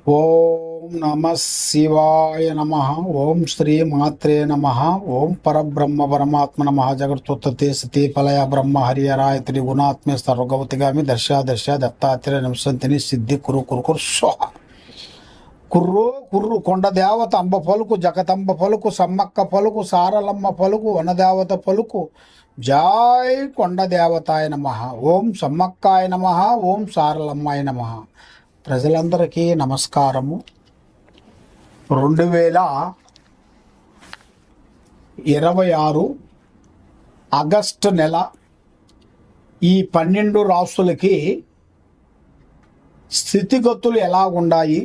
ఓం నమ శివాయ నమ. ఓం శ్రీ మాత్రే నమ. ఓం పరబ్రహ్మ పరమాత్మ నమ. జగత్తుత్తే సతీ ఫలయ బ్రహ్మ హరియరాయ త్రిగుణాత్మే సర్వగవతిగామి దర్శ దర్శ దత్తాత్రేయ నింసంతిని సిద్ధి కురు కురు కురు స్వహ. కుర్రో కుర్రు కొండ దేవత అంబ పలుకు, జగతంబ పలుకు, సమ్మక్క పలుకు, సారలమ్మ పలుకు, వనదేవత పలుకు. జాయ్ కొండ దేవతాయ నమ. ఓం సమ్మక్కాయ నమ. ఓం సారలమ్మాయ నమ. ప్రజలందరికీ నమస్కారము. 2026 ఆగస్టు నెల ఈ 12 రాసులకి స్థితిగతులు ఎలాగుండాయి,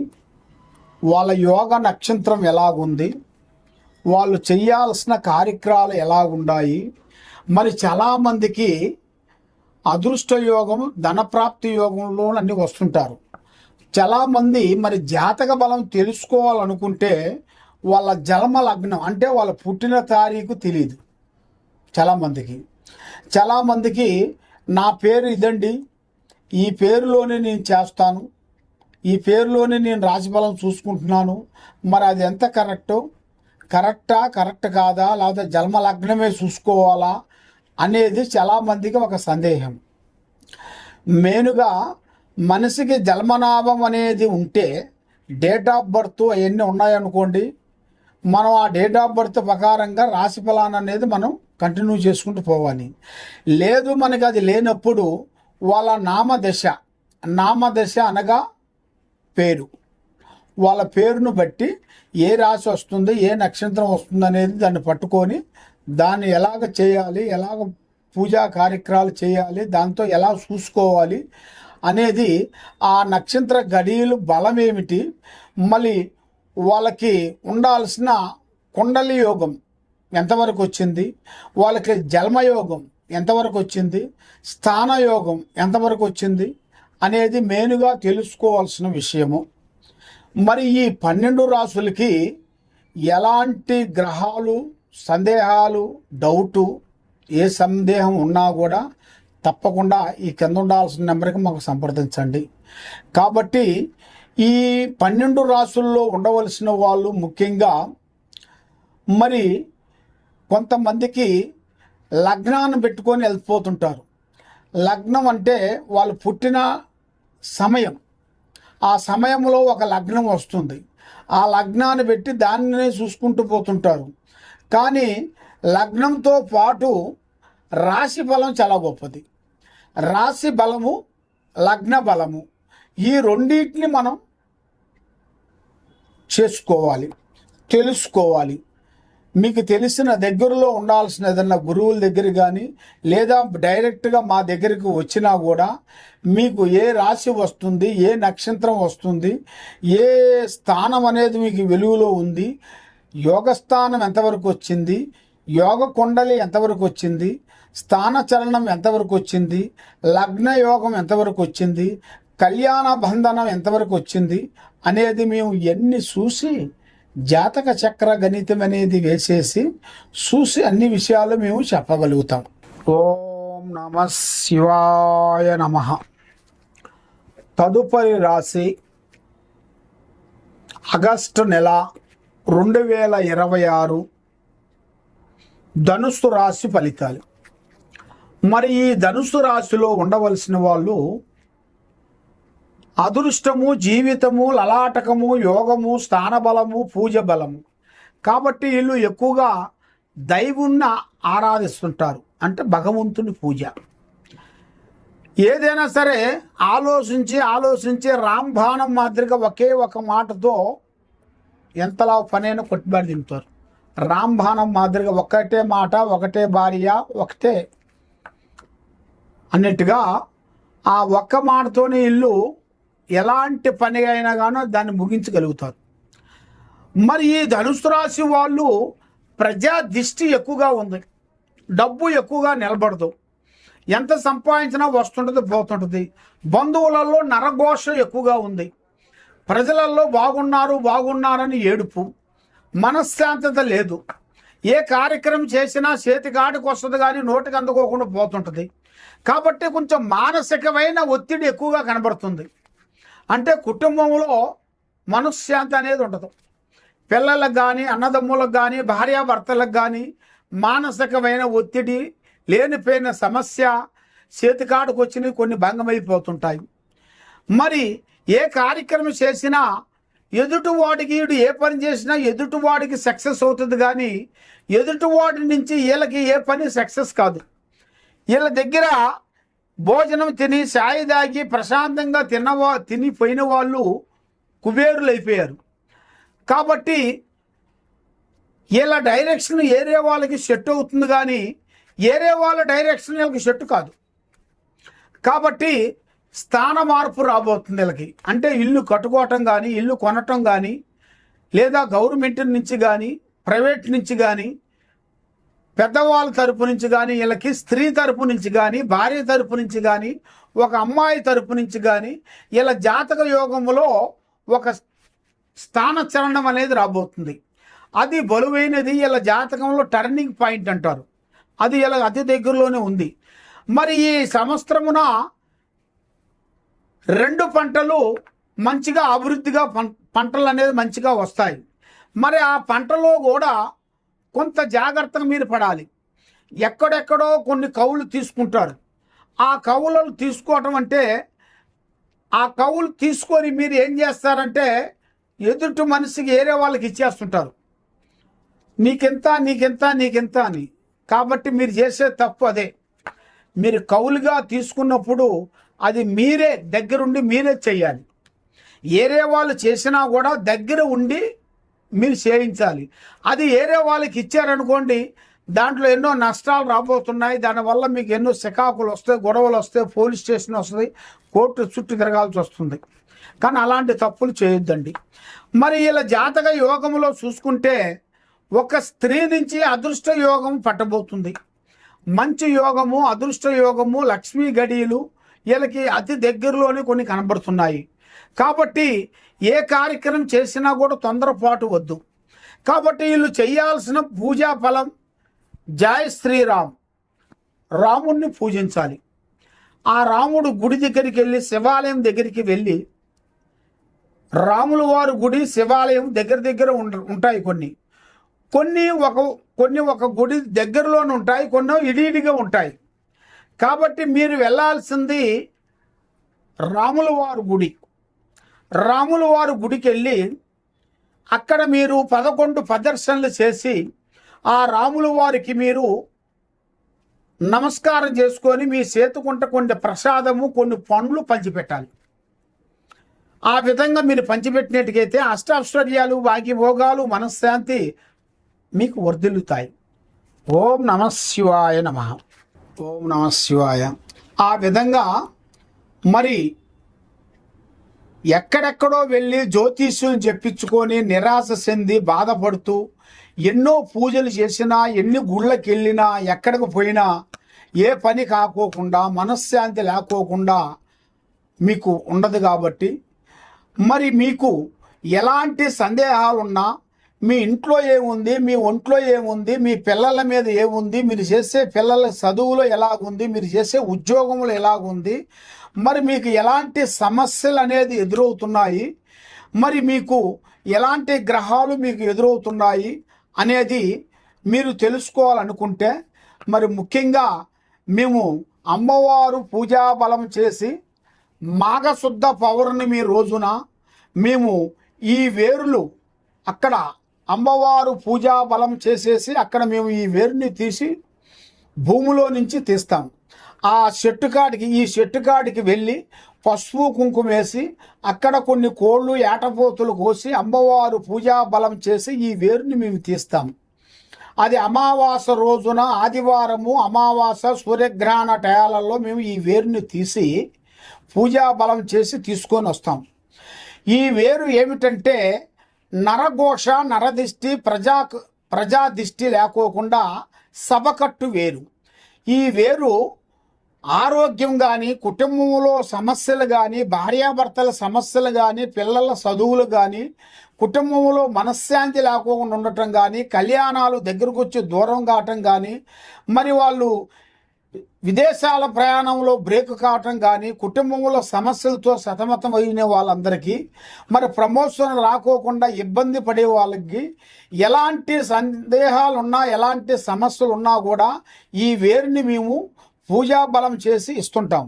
వాళ్ళ యోగ నక్షత్రం ఎలాగుంది, వాళ్ళు చేయాల్సిన కార్యక్రమాలు ఎలాగుండాయి. మరి చాలామందికి అదృష్ట యోగం, ధనప్రాప్తి యోగంలో అన్నీ వస్తుంటారు. చాలామంది మరి జాతక బలం తెలుసుకోవాలనుకుంటే వాళ్ళ జన్మ లగ్నం అంటే వాళ్ళ పుట్టిన తారీఖు తెలియదు. చాలామందికి నా పేరు ఇదండి, ఈ పేరులోనే నేను చేస్తాను, ఈ పేరులోనే నేను రాశిఫలం చూసుకుంటున్నాను, మరి అది ఎంత కరెక్ట్ కాదా, లేకపోతే జన్మ లగ్నమే చూసుకోవాలా అనేది చాలామందికి ఒక సందేహం. మెయిన్గా మనిషికి జన్మనాభం అనేది ఉంటే డేట్ ఆఫ్ బర్త్ అవన్నీ ఉన్నాయనుకోండి, మనం ఆ డేట్ ఆఫ్ బర్త్ ప్రకారంగా రాశి ఫలాన్ని అనేది మనం కంటిన్యూ చేసుకుంటూ పోవాలి. లేదు మనకి అది లేనప్పుడు వాళ్ళ నామదశ అనగా పేరు, వాళ్ళ పేరును బట్టి ఏ రాశి వస్తుంది, ఏ నక్షత్రం వస్తుంది అనేది దాన్ని పట్టుకొని దాన్ని ఎలాగ చేయాలి, ఎలాగ పూజా కార్యక్రమాలు చేయాలి, దాంతో ఎలా చూసుకోవాలి అనేది, ఆ నక్షత్ర గడియలు బలం ఏమిటి, మళ్ళీ వాళ్ళకి ఉండాల్సిన కుండలి యోగం ఎంతవరకు వచ్చింది, వాళ్ళకి జన్మయోగం ఎంతవరకు వచ్చింది, స్థానయోగం ఎంతవరకు వచ్చింది అనేది మెయిన్గా తెలుసుకోవాల్సిన విషయము. మరి ఈ 12 రాసులకి ఎలాంటి గ్రహాలు, సందేహాలు, డౌటు, ఏ సందేహం ఉన్నా కూడా తప్పకుండా ఈ కింద ఉండాల్సిన నెంబర్కి మాకు సంప్రదించండి. కాబట్టి ఈ 12 రాసుల్లో ఉండవలసిన వాళ్ళు ముఖ్యంగా మరి కొంతమందికి లగ్నాన్ని పెట్టుకొని వెళ్ళిపోతుంటారు. లగ్నం అంటే వాళ్ళు పుట్టిన సమయం, ఆ సమయంలో ఒక లగ్నం వస్తుంది, ఆ లగ్నాన్ని పెట్టి దానినే చూసుకుంటూ పోతుంటారు. కానీ లగ్నంతో పాటు రాశి బలం చాలా గొప్పది. రాశి బలము, లగ్న బలము, ఈ రెండింటిని మనం చేసుకోవాలి, తెలుసుకోవాలి. మీకు తెలిసిన దగ్గరలో ఉండాల్సిన ఏదన్నా గురువుల దగ్గర కానీ, లేదా డైరెక్ట్గా మా దగ్గరికి వచ్చినా కూడా మీకు ఏ రాశి వస్తుంది, ఏ నక్షత్రం వస్తుంది, ఏ స్థానం అనేది మీకు వెలుగులో ఉంది, యోగస్థానం ఎంతవరకు వచ్చింది, యోగ కుండలి ఎంతవరకు వచ్చింది, స్థాన చలనం ఎంతవరకు వచ్చింది, లగ్న యోగం ఎంతవరకు వచ్చింది, కళ్యాణ బంధనం ఎంతవరకు వచ్చింది అనేది మేము ఎన్ని చూసి జాతక చక్ర గణితం అనేది వేసేసి చూసి అన్ని విషయాలు మేము చెప్పగలుగుతాం. ఓం నమ శివాయ నమ. తదుపరి రాశి ఆగస్టు నెల 2026 ధనుస్సు రాశి ఫలితాలు. మరి ఈ ధనుస్సు రాశిలో ఉండవలసిన వాళ్ళు అదృష్టము, జీవితము, లలాటకము, యోగము, స్థానబలము, పూజ బలము. కాబట్టి వీళ్ళు ఎక్కువగా దైవుణ్ణి ఆరాధిస్తుంటారు, అంటే భగవంతుని పూజ. ఏదైనా సరే ఆలోచించి రాంబాణం మాదిరిగా ఒకే ఒక మాటతో ఎంతలా పనైనా కొట్టుబడి తింటారు. రాంబాణం మాదిరిగా ఒకటే మాట, ఒకటే భార్య, ఒకటే అన్నట్టుగా ఆ ఒక్క మాటతోనే ఇల్లు ఎలాంటి పని అయినా గానో దాన్ని ముగించగలుగుతారు. మరి ఈ ధనుసు రాశి వాళ్ళు ప్రజా దిష్టి ఎక్కువగా ఉంది, డబ్బు ఎక్కువగా నిలబడదు, ఎంత సంపాదించినా వస్తుంటుంది పోతుంటుంది, బంధువులలో నరఘోష ఎక్కువగా ఉంది, ప్రజలలో బాగున్నారని ఏడుపు, మనశ్శాంతత లేదు, ఏ కార్యక్రమం చేసినా చేతికాడికి వస్తుంది కానీ నోటికి అందుకోకుండా పోతుంటుంది. కాబట్టి కొంచెం మానసికమైన ఒత్తిడి ఎక్కువగా కనబడుతుంది. అంటే కుటుంబంలో మనశ్శాంతి అనేది ఉండదు. పిల్లలకు కానీ, అన్నదమ్ములకు కానీ, భార్యాభర్తలకు కానీ మానసికమైన ఒత్తిడి, లేనిపోయిన సమస్య, చేతికాడుకు వచ్చినవి కొన్ని భంగమైపోతుంటాయి. మరి ఏ కార్యక్రమం చేసినా ఎదుటివాడికి, వీడు ఏ పని చేసినా ఎదుటివాడికి సక్సెస్ అవుతుంది, కానీ ఎదుటివాడి నుంచి వీళ్ళకి ఏ పని సక్సెస్ కాదు. వీళ్ళ దగ్గర భోజనం తిని చాయ్ తాగి ప్రశాంతంగా తినిపోయిన వాళ్ళు కుబేరులు అయిపోయారు. కాబట్టి వీళ్ళ డైరెక్షన్ ఏరే వాళ్ళకి సెట్ అవుతుంది, కానీ ఏరే వాళ్ళ డైరెక్షన్ వీళ్ళకి సెట్ కాదు. కాబట్టి స్థాన మార్పు రాబోతుంది వీళ్ళకి. అంటే ఇల్లు కట్టుకోవటం కానీ, ఇల్లు కొనటం కానీ, లేదా గవర్నమెంట్ నుంచి కానీ, ప్రైవేట్ నుంచి కానీ, పెద్దవాళ్ళ తరపు నుంచి కానీ, వీళ్ళకి స్త్రీ తరపు నుంచి కానీ, భార్య తరపు నుంచి కానీ, ఒక అమ్మాయి తరపు నుంచి కానీ వీళ్ళ జాతక యోగములో ఒక స్థానచలనం అనేది రాబోతుంది. అది బలువైనది. వీళ్ళ జాతకంలో టర్నింగ్ పాయింట్ అంటారు. అది వీళ్ళ అతి దగ్గరలోనే ఉంది. మరి ఈ సంవత్సరమున 2 పంటలు మంచిగా అభివృద్ధిగా పంటలు అనేది మంచిగా వస్తాయి. మరి ఆ పంటలో కూడా కొంత జాగ్రత్తగా మీరు పడాలి. ఎక్కడెక్కడో కొన్ని కవులు తీసుకుంటారు. ఆ కవులను తీసుకోవటం అంటే, ఆ కవులు తీసుకొని మీరు ఏం చేస్తారంటే ఎదుటి మనిషికి ఏరే వాళ్ళకి ఇచ్చేస్తుంటారు, నీకెంత నీకెంత నీకెంత అని. కాబట్టి మీరు చేసే తప్పు అదే. మీరు కవులుగా తీసుకున్నప్పుడు అది మీరే దగ్గరుండి మీరే చెయ్యాలి. ఏరే వాళ్ళు చేసినా కూడా దగ్గర ఉండి మీరు చేయించాలి. అది ఏరే వాళ్ళకి ఇచ్చారనుకోండి, దాంట్లో ఎన్నో నష్టాలు రాబోతున్నాయి. దానివల్ల మీకు ఎన్నో సికాకులు వస్తాయి, గొడవలు వస్తాయి, పోలీస్ స్టేషన్ వస్తుంది, కోర్టు చుట్టూ తిరగాల్సి వస్తుంది. కానీ అలాంటి తప్పులు చేయొద్దండి. మరి ఇలా జాతక యోగంలో చూసుకుంటే ఒక స్త్రీ నుంచి అదృష్ట యోగం పట్టబోతుంది. మంచి యోగము, అదృష్ట యోగము, లక్ష్మీ గడియలు వీళ్ళకి అతి దగ్గరలోనే కొన్ని కనబడుతున్నాయి. కాబట్టి ఏ కార్యక్రమం చేసినా కూడా తొందరపాటు వద్దు. కాబట్టి వీళ్ళు చేయాల్సిన పూజా ఫలం జై శ్రీరామ్, రాముణ్ణి పూజించాలి. ఆ రాముడు గుడి దగ్గరికి వెళ్ళి, శివాలయం దగ్గరికి వెళ్ళి, రాముల వారి గుడి శివాలయం దగ్గర దగ్గర ఉంటాయి. కొన్ని ఒక గుడి దగ్గరలోనే ఉంటాయి, కొన్ని ఇడిగా ఉంటాయి. కాబట్టి మీరు వెళ్ళాల్సింది రాముల వారి గుడి. రాముల వారి గుడికి వెళ్ళి అక్కడ మీరు 11 ప్రదర్శనలు చేసి ఆ రాముల వారికి మీరు నమస్కారం చేసుకొని మీ చేతుకుంట కొన్ని ప్రసాదము, కొన్ని పండ్లు పంచిపెట్టాలి. ఆ విధంగా మీరు పంచిపెట్టినట్టుకైతే అష్టాశ్వర్యాలు, భాగ్యభోగాలు, మనశ్శాంతి మీకు వర్ధిల్లుతాయి. ఓం నమః శివాయ నమః. ఓం నమః శివాయ. ఆ విధంగా మరి ఎక్కడెక్కడో వెళ్ళి జ్యోతిష్యుని చెప్పించుకొని నిరాశ చెంది బాధపడుతూ ఎన్నో పూజలు చేసినా, ఎన్ని గుళ్ళకి వెళ్ళినా, ఎక్కడికి పోయినా ఏ పని కాకోకుండా, మనశ్శాంతి లేకోకుండా మీకు ఉండదు. కాబట్టి మరి మీకు ఎలాంటి సందేహాలున్నా, మీ ఇంట్లో ఏముంది, మీ ఒంట్లో ఏముంది, మీ పిల్లల మీద ఏముంది, మీరు చేసే పిల్లల చదువులో ఎలాగుంది, మీరు చేసే ఉద్యోగంలో ఎలాగుంది, మరి మీకు ఎలాంటి సమస్యలు అనేది ఎదురవుతున్నాయి, మరి మీకు ఎలాంటి గ్రహాలు మీకు ఎదురవుతున్నాయి అనేది మీరు తెలుసుకోవాలనుకుంటే, మరి ముఖ్యంగా మేము అమ్మవారు పూజా బలం చేసి మాఘశుద్ధ పౌర్ణమి రోజున మేము ఈ వేరులు అక్కడ అమ్మవారు పూజా బలం చేసేసి అక్కడ మేము ఈ వేరుని తీసి భూమిలో నుంచి తీస్తాం. ఆ ఈ చెట్టు కాడికి వెళ్ళి పసుపు కుంకుమ వేసి అక్కడ కొన్ని కోళ్ళు, ఏటపోతులు కోసి అమ్మవారు పూజా బలం చేసి ఈ వేరుని మేము తీస్తాం. అది అమావాస రోజున, ఆదివారము అమావాస సూర్యగ్రహణ టయాలలో మేము ఈ వేరుని తీసి పూజా బలం చేసి తీసుకొని వస్తాం. ఈ వేరు ఏమిటంటే నరఘోష, నరదిష్టి, ప్రజాదిష్టి లేకోకుండా సభకట్టు వేరు. ఈ వేరు ఆరోగ్యం కానీ, కుటుంబంలో సమస్యలు కానీ, భార్యాభర్తల సమస్యలు కానీ, పిల్లల చదువులు కానీ, కుటుంబంలో మనశ్శాంతి లేకోకుండా ఉండటం కానీ, కళ్యాణాలు దగ్గరకు వచ్చి దూరం కావటం కానీ, మరి వాళ్ళు విదేశాల ప్రయాణంలో బ్రేక్ కావటం కానీ, కుటుంబంలో సమస్యలతో సతమతం అయిన వాళ్ళందరికీ, మరి ప్రమోషన్ రాకోకుండా ఇబ్బంది పడే వాళ్ళకి, ఎలాంటి సందేహాలు ఉన్నా, ఎలాంటి సమస్యలు ఉన్నా కూడా ఈ వేరుని మేము పూజా బలం చేసి ఇస్తుంటాం.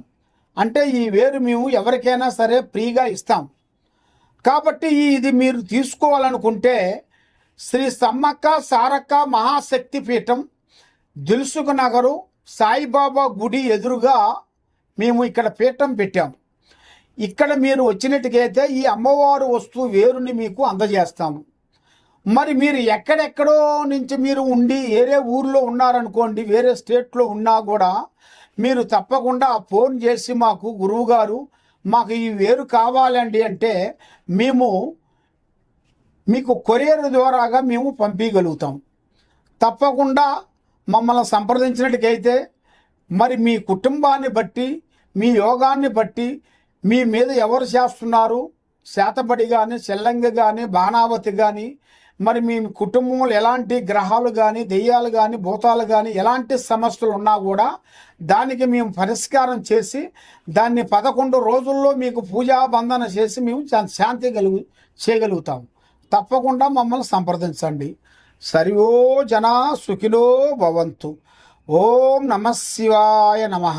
అంటే ఈ వేరు మేము ఎవరికైనా సరే ఫ్రీగా ఇస్తాం. కాబట్టి ఇది మీరు తీసుకోవాలనుకుంటే శ్రీ సమ్మక్క సారక్క మహాశక్తి పీఠం, దిల్సుఖ్ నగరు, సాయిబాబా గుడి ఎదురుగా మేము ఇక్కడ పీఠం పెట్టాం. ఇక్కడ మీరు వచ్చినట్టుకైతే ఈ అమ్మవారు వస్తువు వేరుని మీకు అందజేస్తాము. మరి మీరు ఎక్కడెక్కడో నుంచి మీరు ఉండి వేరే ఊర్లో ఉన్నారనుకోండి, వేరే స్టేట్లో ఉన్నా కూడా మీరు తప్పకుండా ఫోన్ చేసి మాకు గురువుగారు మాకు ఈ వేరు కావాలండి అంటే మేము మీకు కొరియర్ ద్వారాగా మేము పంపించగలుగుతాం. తప్పకుండా మమ్మల్ని సంప్రదించినట్టుకైతే మరి మీ కుటుంబాన్ని బట్టి, మీ యోగాన్ని బట్టి, మీ మీద ఎవరు చేస్తున్నారు, శాతపడి కానీ, చెల్లంగి కానీ, బాణావతి కానీ, మరి మీ కుటుంబంలో ఎలాంటి గ్రహాలు కానీ, దెయ్యాలు కానీ, భూతాలు కానీ ఎలాంటి సమస్యలు ఉన్నా కూడా దానికి మేము పరిష్కారం చేసి దాన్ని 11 రోజుల్లో మీకు పూజా బంధన చేసి మేము శాంతి చేయగలుగుతాం. తప్పకుండా మమ్మల్ని సంప్రదించండి. సర్వో జనా సుఖినో భవంతు. ఓం నమః శివాయ నమః.